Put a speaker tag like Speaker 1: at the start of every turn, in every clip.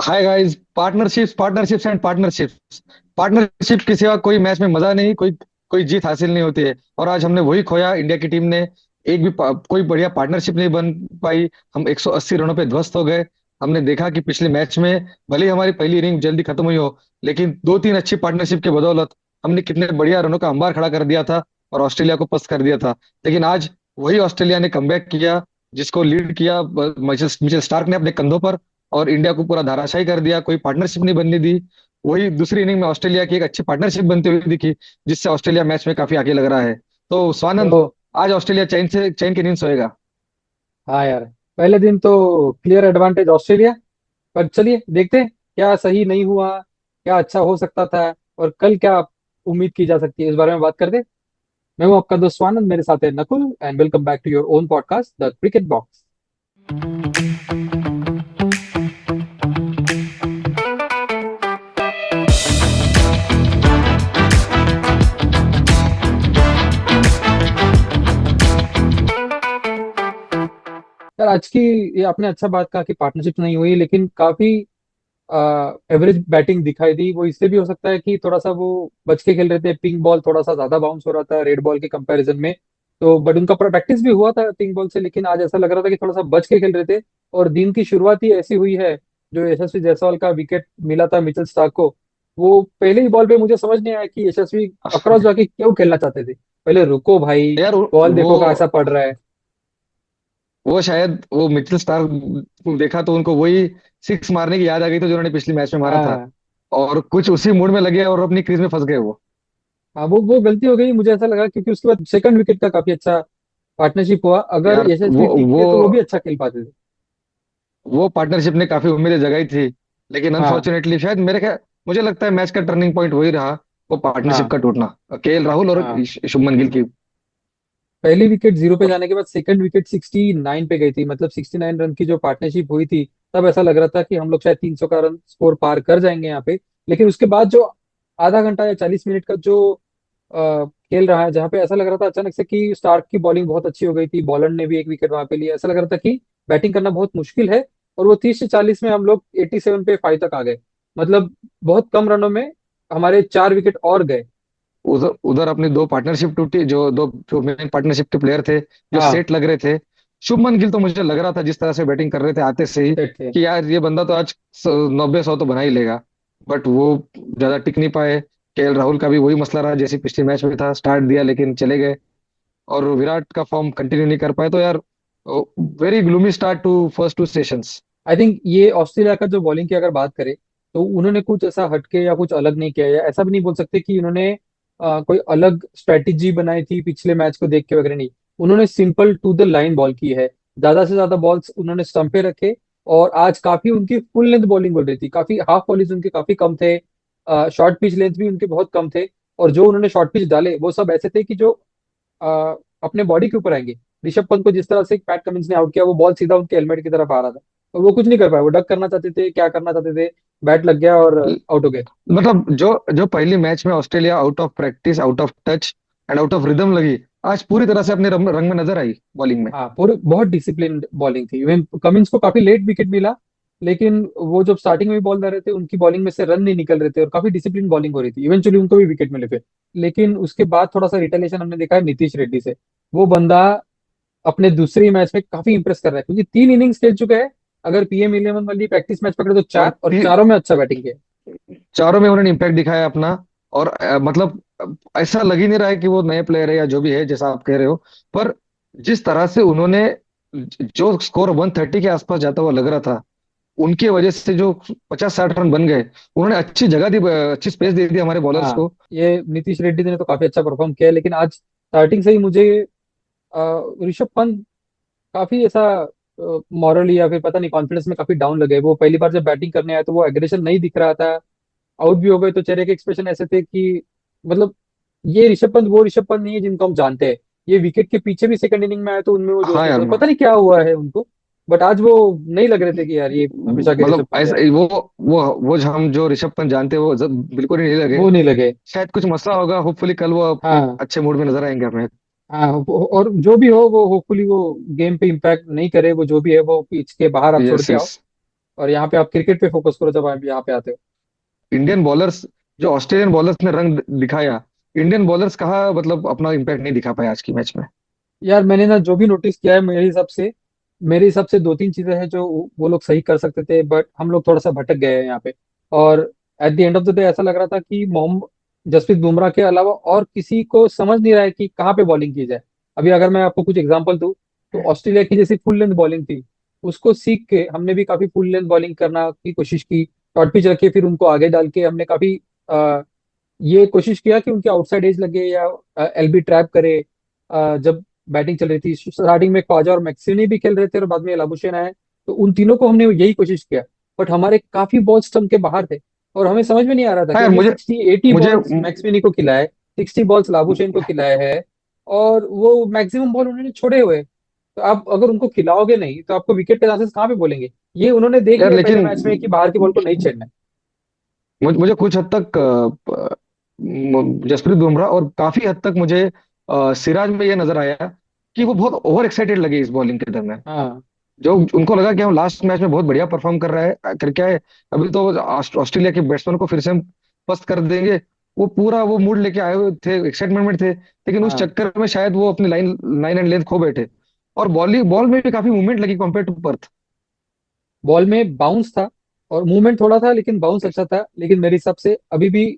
Speaker 1: Hi guys, partnerships partnerships and partnerships. Partnership के सिवा कोई मैच में मजा नहीं, कोई कोई जीत हासिल नहीं होती है। और आज हमने वही खोया। इंडिया की टीम ने एक भी कोई बढ़िया पार्टनरशिप नहीं बन पाई। हम 180 रनों पे ध्वस्त हो गए। हमने देखा कि पिछले मैच में भले ही हमारी पहली इनिंग जल्दी खत्म हुई हो, लेकिन दो तीन अच्छी पार्टनरशिप के बदौलत हमने कितने बढ़िया रनों का अंबार खड़ा कर दिया था और ऑस्ट्रेलिया को पस्त कर दिया था। लेकिन आज वही ऑस्ट्रेलिया ने कमबैक किया, जिसको लीड किया मिचेल मिचेल स्टार्क ने अपने कंधों पर, और इंडिया को पूरा धाराशायी कर दिया। कोई पार्टनरशिप नहीं बनने दी। वही दूसरी इनिंग में ऑस्ट्रेलिया की एक अच्छी पार्टनरशिप बनती हुई दिखी, जिससे ऑस्ट्रेलिया मैच में काफी आगे लग रहा है। तो स्वानंद,
Speaker 2: तो
Speaker 1: आज ऑस्ट्रेलिया चैन की नींद सोएगा।
Speaker 2: हाँ यार, पहले दिन तो क्लियर एडवांटेज ऑस्ट्रेलिया। पर चलिए देखते हैं क्या सही नहीं हुआ, क्या अच्छा हो सकता था, और कल क्या उम्मीद की जा सकती है, इस बारे में बात करते हैं। मैं हूं आपका दोस्त स्वानंद, मेरे साथ है Nakul, and welcome back to your own podcast the cricket box. यार आज की, ये आपने अच्छा बात कहा कि पार्टनरशिप नहीं हुई, लेकिन काफी एवरेज बैटिंग दिखाई दी। वो इससे भी हो सकता है कि थोड़ा सा वो बच के खेल रहे थे, पिंक बॉल थोड़ा सा ज्यादा बाउंस हो रहा था रेड बॉल के कंपैरिजन में। तो बट उनका प्रैक्टिस भी हुआ था पिंक बॉल से, लेकिन आज ऐसा लग रहा था कि थोड़ा सा बच के खेल रहे थे। और दिन की शुरुआत ही ऐसी हुई है, जो यशस्वी जायसवाल का विकेट मिला था मिचेल स्टार्क को। वो पहले ही बॉल पे मुझे समझ नहीं आया कि यशस्वी अक्रॉस जाके क्यों खेलना चाहते थे। पहले रुको भाई,
Speaker 1: यार
Speaker 2: बॉल
Speaker 1: वो
Speaker 2: देखो कैसा पड़ रहा है।
Speaker 1: वो शायद वो मिचेल स्टार्क को देखा तो उनको वही सिक्स मारने की याद आ गई थी जो उन्होंने पिछली मैच में मारा था।
Speaker 2: हाँ
Speaker 1: और कुछ उसी मूड में लगे और अपनी क्रीज में फंस गए वो।
Speaker 2: हाँ, वो गलती हो गई, मुझे ऐसा लगा, क्योंकि उसके बाद सेकंड विकेट का काफी अच्छा पार्टनरशिप हुआ। अगर
Speaker 1: यार
Speaker 2: यशस्वी
Speaker 1: वो वो
Speaker 2: टिकते तो वो भी अच्छा खेल पाते थे।
Speaker 1: वो पार्टनरशिप ने काफी उम्मीदें जगाई थी। लेकिन
Speaker 2: हाँ
Speaker 1: अनफॉर्चुनेटली शायद मेरे ख्याल, मुझे लगता है मैच का टर्निंग पॉइंट वही रहा, वो पार्टनरशिप
Speaker 2: हाँ
Speaker 1: का टूटना। केएल राहुल और
Speaker 2: हाँ,
Speaker 1: शुभमन गिल की।
Speaker 2: पहली विकेट जीरो पे जाने के बाद सेकंड विकेट 69 पे गई थी, मतलब 69 रन की जो पार्टनरशिप हुई थी। तब ऐसा लग रहा था कि हम लोग शायद 300 का रन स्कोर पार कर जाएंगे यहाँ पे। लेकिन उसके बाद जो आधा घंटा या 40 मिनट का जो खेल रहा है, जहाँ पे ऐसा लग रहा था अचानक से कि स्टार्क की बॉलिंग बहुत अच्छी हो गई थी, बॉलर ने भी एक विकेट वहां पे लिया, ऐसा लग रहा था कि बैटिंग करना बहुत मुश्किल है। और वो 30 से 40 में हम लोग 87 पे 5 तक आ गए। मतलब बहुत कम रनों में हमारे 4 विकेट और गए।
Speaker 1: उधर उधर अपनी दो पार्टनरशिप टूटी, जो मेन पार्टनरशिप के प्लेयर थे, जो
Speaker 2: हाँ,
Speaker 1: सेट लग रहे थे। शुभमन गिल तो मुझे लग रहा था जिस तरह से बैटिंग कर रहे थे आते से ही,
Speaker 2: सेट थे।
Speaker 1: कि यार ये बंदा तो आज 90 100 तो बना ही लेगा। बट वो ज्यादा टिक नहीं पाए। केएल राहुल का भी वही मसला रहा जैसे पिछले मैच में था, स्टार्ट दिया लेकिन चले गए। और विराट का फॉर्म कंटिन्यू नहीं कर पाए। तो यार very gloomy start to first two sessions.
Speaker 2: I think ये ऑस्ट्रेलिया का जो बॉलिंग की अगर बात करें, तो उन्होंने कुछ ऐसा हटके या कुछ अलग नहीं किया, या ऐसा भी नहीं बोल सकते कि उन्होंने कोई अलग स्ट्रेटेजी बनाई थी पिछले मैच को देख के वगैरह, नहीं। उन्होंने simple to the line ball की है। ज्यादा से ज्यादा बॉल्स उन्होंने स्टंप पे रखे। और आज काफी उनकी फुल लेंथ बॉलिंग हो रही थी, काफी हाफ वॉलीज उनके काफी कम थे। शॉर्ट पिच लेंथ भी उनके बहुत कम थे। और जो उन्होंने शॉर्ट पिच डाले वो सब ऐसे थे कि जो अपने बॉडी के ऊपर आएंगे। ऋषभ पंत को जिस तरह से पैट कमिंस ने आउट किया, वो बॉल सीधा उनके हेलमेट की तरफ आ रहा था, और वो कुछ नहीं कर पाए। वो डक करना चाहते थे, क्या करना चाहते थे, बैट लग गया और आउट हो गए।
Speaker 1: मतलब जो जो पहली मैच में Australia out of practice, out of touch and out of rhythm लगी, आज पूरी तरह से अपने रंग में नजर आई बॉलिंग में।
Speaker 2: हाँ, पूरे बहुत डिसिप्लिन बॉलिंग थी। इवन कमिंस को काफी लेट विकेट मिला, लेकिन वो जब स्टार्टिंग में बॉल कर रहे थे, उनकी बॉलिंग में से रन नहीं निकल रहे थे और काफी डिसिप्लिन बॉलिंग हो रही थी। इवेंचुअली उनको भी विकेट मिले थे। लेकिन उसके बाद थोड़ा सा रिटेलिएशन हमने देखा है नीतीश रेड्डी से। वो बंदा अपने दूसरी मैच में काफी इंप्रेस कर रहा है, क्योंकि 3 इनिंग्स खेल चुका है। अगर पीएम इलेवन वाली प्रैक्टिस मैच पकड़े तो
Speaker 1: और
Speaker 2: चार, और चारों में अच्छा बैटिंग किया।
Speaker 1: चारों में उन्होंने इम्पैक्ट दिखाया अपना। और मतलब ऐसा लग ही नहीं रहा है कि वो नए प्लेयर है या जो भी है जैसा आप कह रहे हो। पर जिस तरह से उन्होंने, जो स्कोर 130 के आसपास जाता हुआ लग रहा था, उनकी वजह से जो 50 60 रन बन गए, उन्होंने अच्छी जगह दी, अच्छी स्पेस दे दी हमारे बॉलर्स
Speaker 2: हाँ,
Speaker 1: को।
Speaker 2: ये नीतीश रेड्डी ने तो काफी अच्छा परफॉर्म किया है, लेकिन आज स्टार्टिंग से ही मुझे ऋषभ पंत काफी ऐसा मॉरली या फिर पता नहीं कॉन्फिडेंस में काफी डाउन लगे। वो पहली बार जब बैटिंग करने आया तो वो एग्रेशन नहीं दिख रहा था। आउट भी हो गए तो चेहरे के एक्सप्रेशन ऐसे थे कि मतलब ये ऋषभ पंत वो ऋषभ पंत नहीं है जिनको हम जानते हैं। ये विकेट के पीछे भी सेकंड इनिंग में आए तो उनमें वो जोश
Speaker 1: हाँ
Speaker 2: नहीं
Speaker 1: यार,
Speaker 2: था, पता नहीं क्या हुआ है उनको। बट आज वो नहीं लग रहे थे कि यार ये हमेशा के ऋषभ
Speaker 1: मतलब
Speaker 2: पंत है।
Speaker 1: ऐसा वो हम जो ऋषभ पंत जानते हैं वो बिल्कुल ही नहीं लगे।
Speaker 2: वो नहीं लगे।
Speaker 1: शायद कुछ मसला होगा, होपफुली कल वो एक
Speaker 2: हाँ
Speaker 1: अच्छे मूड में नजर आएंगे हमें।
Speaker 2: हाँ, और जो भी हो वो होपफुली वो गेम पे इम्पैक्ट नहीं करे। वो जो भी है वो पिच के बाहर आप छोड़
Speaker 1: यस
Speaker 2: के
Speaker 1: यस।
Speaker 2: आओ। और यहाँ पे आप क्रिकेट पे फोकस करो जब आप यहाँ पे आते हो।
Speaker 1: इंडियन बॉलर्स, जो ऑस्ट्रेलियन बॉलर्स ने रंग दिखाया, इंडियन बॉलर्स कहाँ मतलब अपना इम्पैक्ट नहीं दिखा पाए आज की मैच में।
Speaker 2: यार मैंने ना जो भी नोटिस किया है, मेरे हिसाब से दो तीन चीजें हैं जो वो लोग सही कर सकते थे, बट हम लोग थोड़ा सा भटक गए हैं यहाँ पे। और at the end of the day ऐसा लग रहा था कि मोहम्मद जसप्रीत बुमराह के अलावा और किसी को समझ नहीं रहा है कि कहाँ पे बॉलिंग की जाए। अभी अगर मैं आपको कुछ एग्जांपल दूं, तो ऑस्ट्रेलिया की जैसी फुल लेंथ बॉलिंग थी, उसको सीख के हमने भी काफी फुल लेंथ बॉलिंग करना की कोशिश की। शॉर्ट पिच रखे, फिर उनको आगे डाल के हमने काफी ये कोशिश किया कि उनके आउटसाइड एज लगे या एलबी ट्रैप करे। जब बैटिंग चल रही थी स्टार्टिंग में, ख्वाजा और मैक्सवेनी भी खेल रहे थे और बाद में लाबुशेन आए, तो उन तीनों को हमने यही कोशिश किया। बट हमारे काफी बॉल स्टंप के बाहर थे, और हमें समझ में नहीं आ रहा था
Speaker 1: हाँ
Speaker 2: कि
Speaker 1: यार,
Speaker 2: हमने
Speaker 1: मुझे
Speaker 2: 60-80
Speaker 1: मुझे
Speaker 2: बॉल्स मैक्सवेनी को खिलाए, 60 बॉल्स लाबुशेन को खिलाए हैं, और वो मैक्सिमम बॉल उन्होंने छोड़े हुए हैं। तो आप अगर उनको खिलाओगे नहीं तो आपको विकेट के चांसेस कहाँ पे बोलेंगे। ये उन्होंने देख
Speaker 1: यार
Speaker 2: लिया पहले
Speaker 1: लेकिन
Speaker 2: मैच में कि बाहर की बॉल को नहीं छेड़ना है।
Speaker 1: मुझे कुछ हद तक जसप्रीत बुमराह और काफी हद तक मुझे सिराज में ये नजर आया कि वो बहुत ओवर एक्साइटेड लगे इस बॉलिंग के दरमियान।
Speaker 2: हाँ
Speaker 1: जो उनको लगा कि हम लास्ट मैच में बहुत बढ़िया परफॉर्म कर रहा है करके आए, अभी तो ऑस्ट्रेलिया के बैट्समैन को फिर से हम पस्त कर देंगे। वो पूरा वो मूड लेके आए हुए थे, एक्साइटमेंट में थे, लेकिन उस
Speaker 2: हाँ।
Speaker 1: चक्कर में शायद वो अपनी लाइन लाइन एंड लेंथ खो बैठे। और बॉल में भी काफी मूवमेंट लगी कंपेयर टू पर्थ।
Speaker 2: बॉल में बाउंस था और मूवमेंट थोड़ा था, लेकिन बाउंस अच्छा था। लेकिन मेरे हिसाब से अभी भी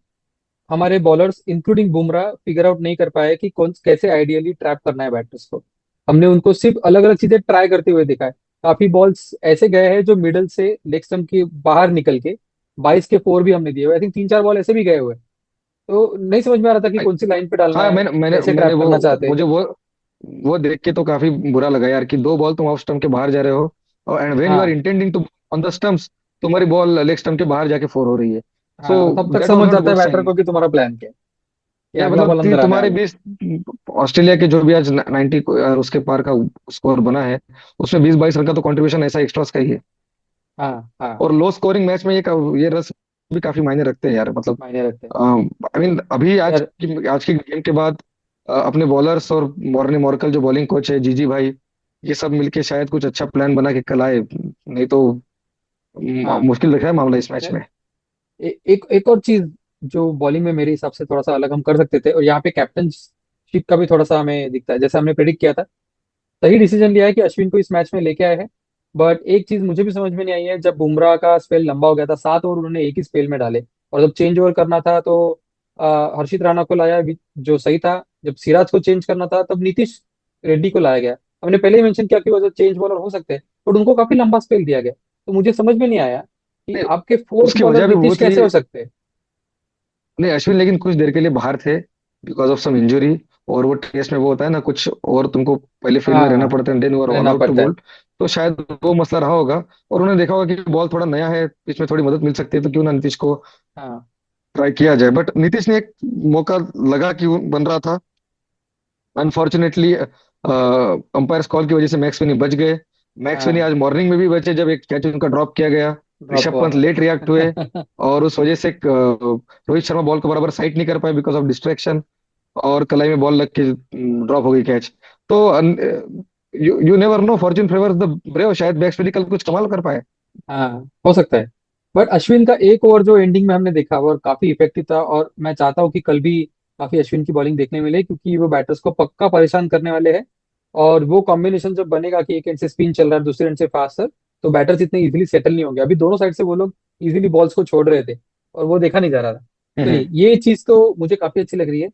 Speaker 2: हमारे bowlers including Bumrah figure out नहीं कर पाए कि कौन कैसे आइडियली ट्रैप करना है बैटर्स को। हमने उनको सिर्फ अलग अलग चीजें ट्राई करते हुए देखा है। काफी बॉल्स ऐसे गए हैं जो मिडल से लेग स्टंप के बाहर निकल के 22 के 4 भी हमने दिए हुए। आई थिंक 3-4 बॉल ऐसे भी गए हुए हैं। तो नहीं समझ में आ रहा था कि कौन सी लाइन पे डालना
Speaker 1: हाँ,
Speaker 2: है,
Speaker 1: मैंने मैंने
Speaker 2: कैसे
Speaker 1: मैंने
Speaker 2: ट्रैप
Speaker 1: वो
Speaker 2: करना चाहते हैं।
Speaker 1: मुझे वो देख के तो काफी बुरा लगा यार कि दो बॉल तुम ऑफ स्टंप के बाहर जा रहे हो, और एंड व्हेन यू आर
Speaker 2: हाँ
Speaker 1: intending to on the stumps, तुम्हारी बॉल लेग स्टंप के बाहर जाके फोर हो रही है। सो
Speaker 2: हाँ, तब तक
Speaker 1: दैट वाज
Speaker 2: समझ
Speaker 1: नॉट
Speaker 2: जाता है
Speaker 1: गुड
Speaker 2: बैटर
Speaker 1: साइन।
Speaker 2: को कि तुम्हारा प्लान क्या है, कि
Speaker 1: या
Speaker 2: अगला
Speaker 1: मतलब
Speaker 2: बॉल अंदर आने
Speaker 1: तुम्हारे
Speaker 2: वाला है।
Speaker 1: बीस, ऑस्ट्रेलिया के जो भी आज 90 उसके पार का स्कोर बना है, उसमें 20-22 रन का तो कंट्रीब्यूशन ऐसा एक्स्ट्रास का ही है।
Speaker 2: हाँ हाँ।
Speaker 1: और लो स्कोरिंग मैच में ये रस भी काफी मायने रखते हैं यार, मतलब
Speaker 2: मायने रखते हैं।
Speaker 1: आई मीन अभी
Speaker 2: यार
Speaker 1: आज की गेम के बाद अपने बॉलर्स और मॉर्ने मॉर्कल जो बॉलिंग कोच है, जीजी भाई, ये सब मिलके शायद कुछ अच्छा प्लान बना के कल आए, नहीं तो
Speaker 2: हाँ।
Speaker 1: मुश्किल लग रहा है मामला इस मैच
Speaker 2: यार
Speaker 1: में।
Speaker 2: एक और चीज जो बॉलिंग में मेरे हिसाब से थोड़ा सा अलग हम कर सकते थे, और यहाँ पे कैप्टनशिप का भी थोड़ा सा हमें दिखता है। जैसे हमने प्रेडिक्ट किया था, सही डिसीजन लिया है कि अश्विन को इस मैच में लेके आए हैं। बट एक चीज मुझे भी समझ में नहीं आई है, जब बुमराह का स्पेल लंबा हो गया था, 7 ओवर उन्होंने एक ही स्पेल में डाले, और जब चेंज ओवर करना था तो हर्षित राणा को लाया, जो सही था। जब सिराज को चेंज करना था तब नीतीश रेड्डी को लाया गया। हमने पहले ही मेंशन किया कि वो जो चेंज बॉलर हो सकते हैं, बट उनको काफी लंबा स्पेल दिया गया। तो मुझे समझ में नहीं आया कि
Speaker 1: नहीं,
Speaker 2: आपके फोर्थ
Speaker 1: उसकी
Speaker 2: बॉलर
Speaker 1: वजह भी वो
Speaker 2: नीतीश
Speaker 1: थी।
Speaker 2: कैसे हो सकते हैं।
Speaker 1: नहीं, अश्विन लेकिन कुछ देर के लिए बाहर थे बिकॉज ऑफ सम इंजुरी। और वो टेस्ट में वो होता है ना, कुछ और तुमको पहले फील्ड में रहना
Speaker 2: हाँ,
Speaker 1: पड़ता है, देन यू आर ऑल
Speaker 2: रहना
Speaker 1: आउट टू
Speaker 2: पड़ता है।
Speaker 1: बोल। तो शायद वो मसला रहा होगा। और उन्होंने देखा होगा कि बॉल थोड़ा नया है, इसमें थोड़ी मदद मिल सकती है, तो क्यों ना नीतीश को
Speaker 2: हाँ
Speaker 1: ट्राई किया जाए। बट नीतीश ने एक मौका लगा कि वो बन रहा था, अनफॉर्चुनेटली अंपायर्स कॉल की वजह से मैक्स विनी बच गए। मैक्स विनी
Speaker 2: हाँ।
Speaker 1: आज मॉर्निंग में भी बचे जब एक कैच उनका ड्रॉप किया गया।
Speaker 2: ड्रॉप
Speaker 1: ऋषभ
Speaker 2: हुआ।
Speaker 1: पंत लेट रिएक्ट हुए, और उस वजह से रोहित शर्मा बॉल को बराबर साइड नहीं कर पाए बिकॉज ऑफ डिस्ट्रैक्शन, और कलाई में बॉल लग के ड्रॉप हो गई कैच। तो you never know, Fortune favours the brave, शायद मैक्स विनी कल कुछ कमाल कर पाए।
Speaker 2: हाँ, हो सकता है। बट अश्विन का एक ओवर जो एंडिंग में हमने देखा वो काफी इफेक्टिव था, और मैं चाहता हूँ कि कल भी काफी अश्विन की बॉलिंग देखने मिले, क्योंकि वो बैटर्स को पक्का परेशान करने वाले हैं। और वो कॉम्बिनेशन जब बनेगा कि एक एंड से स्पिन चल रहा है, दूसरे एंड से फास्टर, तो बैटर्स इतने इजीली सेटल नहीं होंगे। अभी दोनों साइड से वो लोग इजीली बॉल्स को छोड़ रहे थे, और वो देखा नहीं जा रहा था। तो
Speaker 1: हम्म।
Speaker 2: ये चीज तो मुझे काफी अच्छी लग रही है।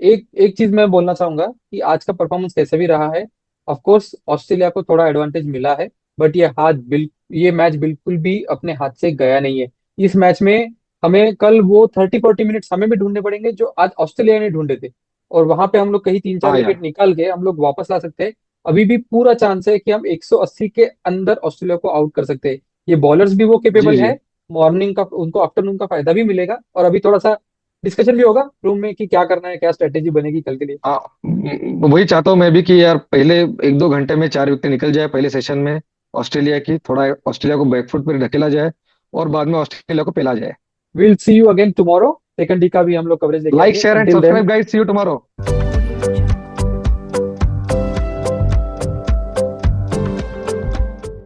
Speaker 2: एक एक चीज मैं बोलना चाहूंगा कि आज का परफॉर्मेंस कैसे भी रहा है, ऑफ कोर्स ऑस्ट्रेलिया को थोड़ा एडवांटेज मिला है, बट ये मैच बिल्कुल भी अपने हाथ से गया नहीं है। इस मैच में हमें कल वो 30-40 मिनट्स हमें भी ढूंढने पड़ेंगे जो आज ऑस्ट्रेलिया ने ढूंढे थे, और वहां पे हम लोग कहीं 3-4
Speaker 1: हाँ
Speaker 2: विकेट
Speaker 1: यार।
Speaker 2: निकाल के हम लोग वापस ला सकते हैं। अभी भी पूरा चांस है कि हम 180 के अंदर ऑस्ट्रेलिया को आउट कर सकते हैं। ये बॉलर्स भी वो
Speaker 1: जी
Speaker 2: केपेबल
Speaker 1: जी।
Speaker 2: है। मॉर्निंग का उनको आफ्टरनून का फायदा भी मिलेगा, और अभी थोड़ा सा डिस्कशन भी होगा रूम में कि क्या करना है, क्या स्ट्रेटेजी बनेगी कल के लिए।
Speaker 1: हाँ, वही चाहता हूँ मैं भी कि यार पहले 1-2 घंटे में 4 विकेट निकल जाए पहले सेशन में ऑस्ट्रेलिया की, थोड़ा ऑस्ट्रेलिया को बैकफुट पर ढकेला जाए, और बाद में ऑस्ट्रेलिया को पेला जाए।
Speaker 2: Will see you again tomorrow. Second day का भी हम लोग कवरेज लेके
Speaker 1: लाइक
Speaker 2: आएंगे।
Speaker 1: Share and
Speaker 2: until then,
Speaker 1: subscribe guys, see you tomorrow.